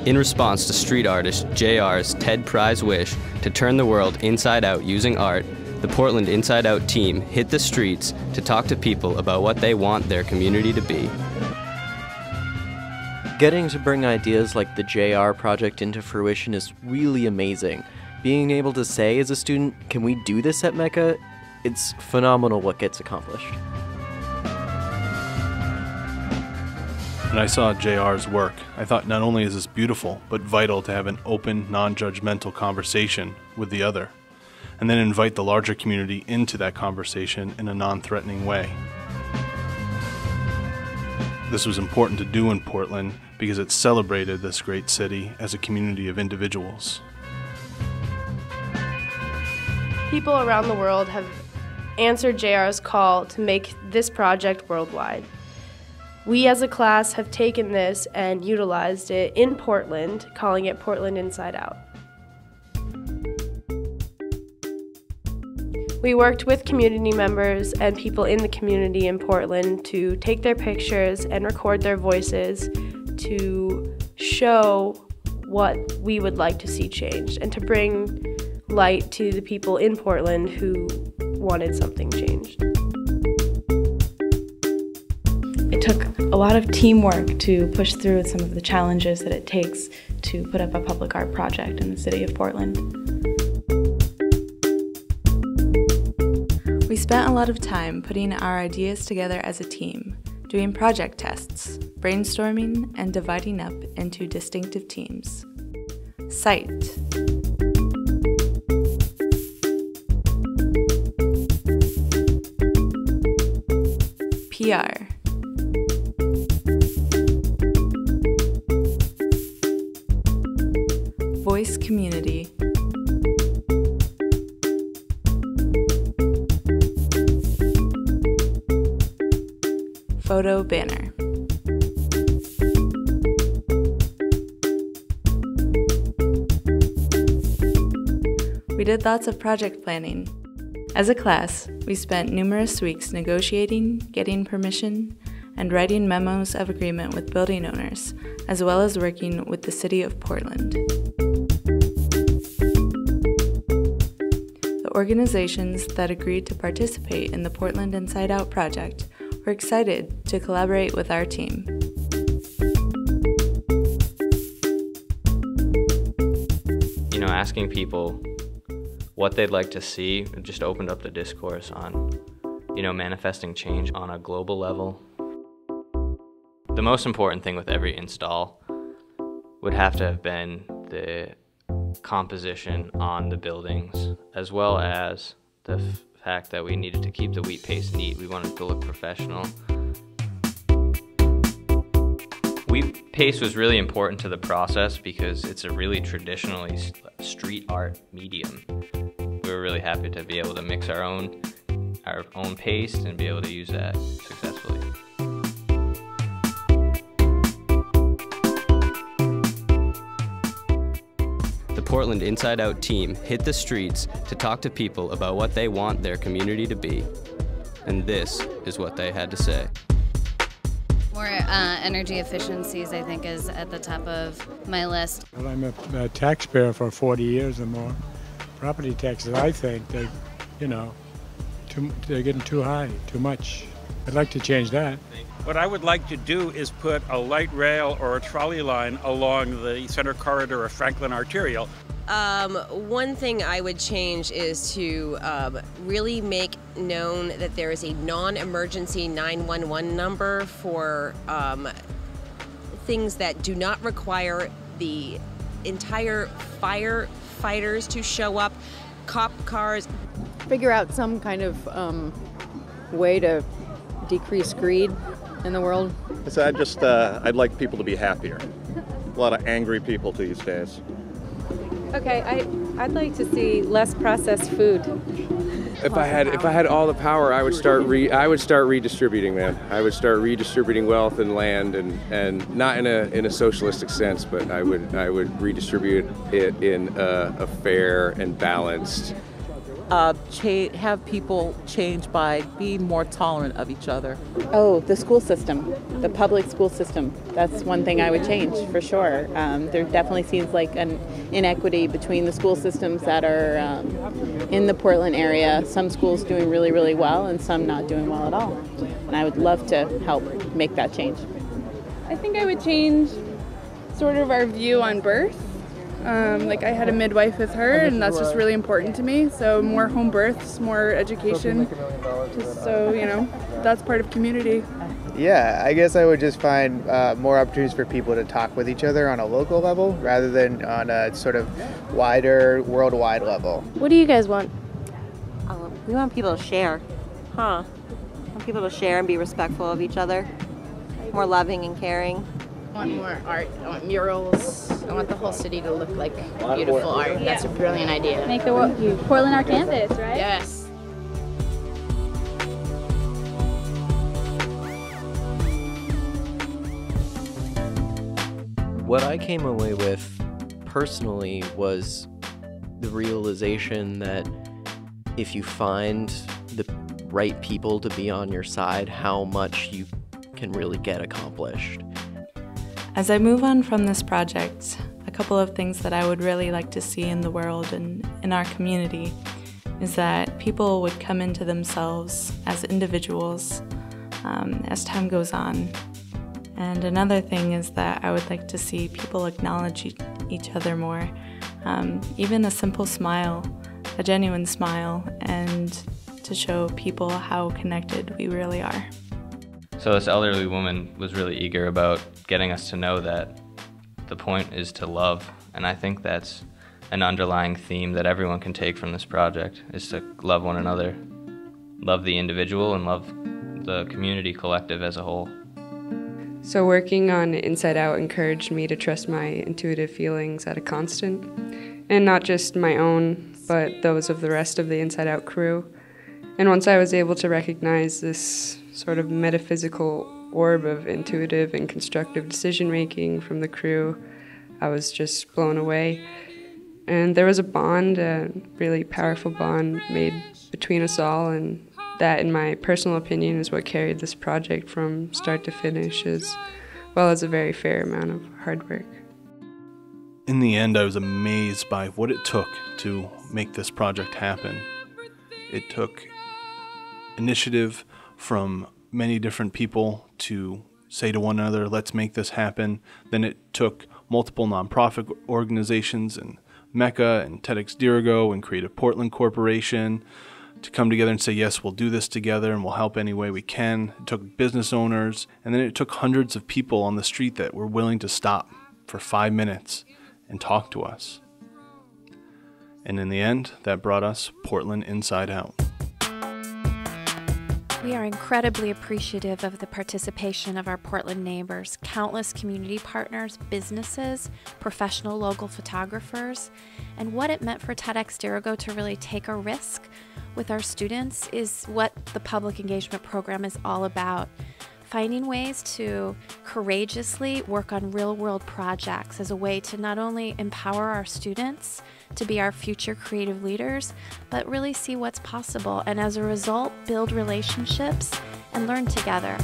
In response to street artist JR's TED Prize wish to turn the world inside out using art, the Portland Inside Out team hit the streets to talk to people about what they want their community to be. Getting to bring ideas like the JR project into fruition is really amazing. Being able to say as a student, can we do this at MECA? It's phenomenal what gets accomplished. When I saw JR's work, I thought not only is this beautiful, but vital to have an open, non-judgmental conversation with the other, and then invite the larger community into that conversation in a non-threatening way. This was important to do in Portland because it celebrated this great city as a community of individuals. People around the world have answered JR's call to make this project worldwide. We as a class have taken this and utilized it in Portland, calling it Portland Inside Out. We worked with community members and people in the community in Portland to take their pictures and record their voices to show what we would like to see changed and to bring light to the people in Portland who wanted something changed. It took a lot of teamwork to push through some of the challenges that it takes to put up a public art project in the city of Portland. We spent a lot of time putting our ideas together as a team, doing project tests, brainstorming, and dividing up into distinctive teams. Sight. PR. Voice community. Photo banner. We did lots of project planning. As a class, we spent numerous weeks negotiating, getting permission, and writing memos of agreement with building owners, as well as working with the City of Portland. The organizations that agreed to participate in the Portland Inside Out project were excited to collaborate with our team. You know, asking people what they'd like to see just opened up the discourse on, you know, manifesting change on a global level. The most important thing with every install would have to have been the composition on the buildings, as well as the fact that we needed to keep the wheat paste neat. We wanted to look professional. Wheat paste was really important to the process because it's a really traditionally street art medium. We were really happy to be able to mix our own paste and be able to use that successfully. The Portland Inside Out team hit the streets to talk to people about what they want their community to be. And this is what they had to say. More energy efficiencies, I think, is at the top of my list. Well, I'm a taxpayer for 40 years or more. Property taxes, I think, they're getting too high, too much. I'd like to change that. What I would like to do is put a light rail or a trolley line along the center corridor of Franklin Arterial. One thing I would change is to really make known that there is a non-emergency 911 number for things that do not require the entire firefighters to show up, cop cars. Figure out some kind of way to decrease greed in the world. So I'd like people to be happier. A lot of angry people these days. Okay, I'd like to see less processed food. If I had all the power, I would start redistributing, man. I would start redistributing wealth and land, and not in a socialistic sense, but I would redistribute it in a fair and balanced have people change by being more tolerant of each other? Oh, the school system, the public school system. That's one thing I would change for sure. There definitely seems like an inequity between the school systems that are in the Portland area. Some schools doing really, really well and some not doing well at all. And I would love to help make that change. I think I would change sort of our view on birth. Like I had a midwife with her, and that's just really important to me. So more home births, more education, just so, you know, that's part of community. Yeah, I guess I would just find more opportunities for people to talk with each other on a local level rather than on a sort of wider, worldwide level. What do you guys want? We want people to share. We want people to share and be respectful of each other. More loving and caring. I want more art. I want murals. I want the whole city to look like beautiful art. That's a brilliant idea. Make the Portland our canvas, right? Yes. What I came away with personally was the realization that if you find the right people to be on your side, how much you can really get accomplished. As I move on from this project, a couple of things that I would really like to see in the world and in our community is that people would come into themselves as individuals as time goes on. And another thing is that I would like to see people acknowledge each other more. Even a simple smile, a genuine smile, and to show people how connected we really are. So this elderly woman was really eager about getting us to know that the point is to love, and I think that's an underlying theme that everyone can take from this project, is to love one another, love the individual, and love the community collective as a whole. So working on Inside Out encouraged me to trust my intuitive feelings at a constant, and not just my own, but those of the rest of the Inside Out crew. And once I was able to recognize this sort of metaphysical orb of intuitive and constructive decision-making from the crew, I was just blown away. And there was a bond, a really powerful bond made between us all, and that, in my personal opinion, is what carried this project from start to finish, as well as a very fair amount of hard work. In the end, I was amazed by what it took to make this project happen. It took initiative from many different people to say to one another, let's make this happen. Then it took multiple nonprofit organizations and MECA and TEDxDirigo and Creative Portland Corporation to come together and say, yes, we'll do this together and we'll help any way we can. It took business owners, and then it took hundreds of people on the street that were willing to stop for 5 minutes and talk to us. And in the end, that brought us Portland Inside Out. We are incredibly appreciative of the participation of our Portland neighbors, countless community partners, businesses, professional local photographers, and what it meant for TEDxDirigo to really take a risk with our students is what the public engagement program is all about. Finding ways to courageously work on real-world projects as a way to not only empower our students to be our future creative leaders, but really see what's possible, and as a result, build relationships and learn together.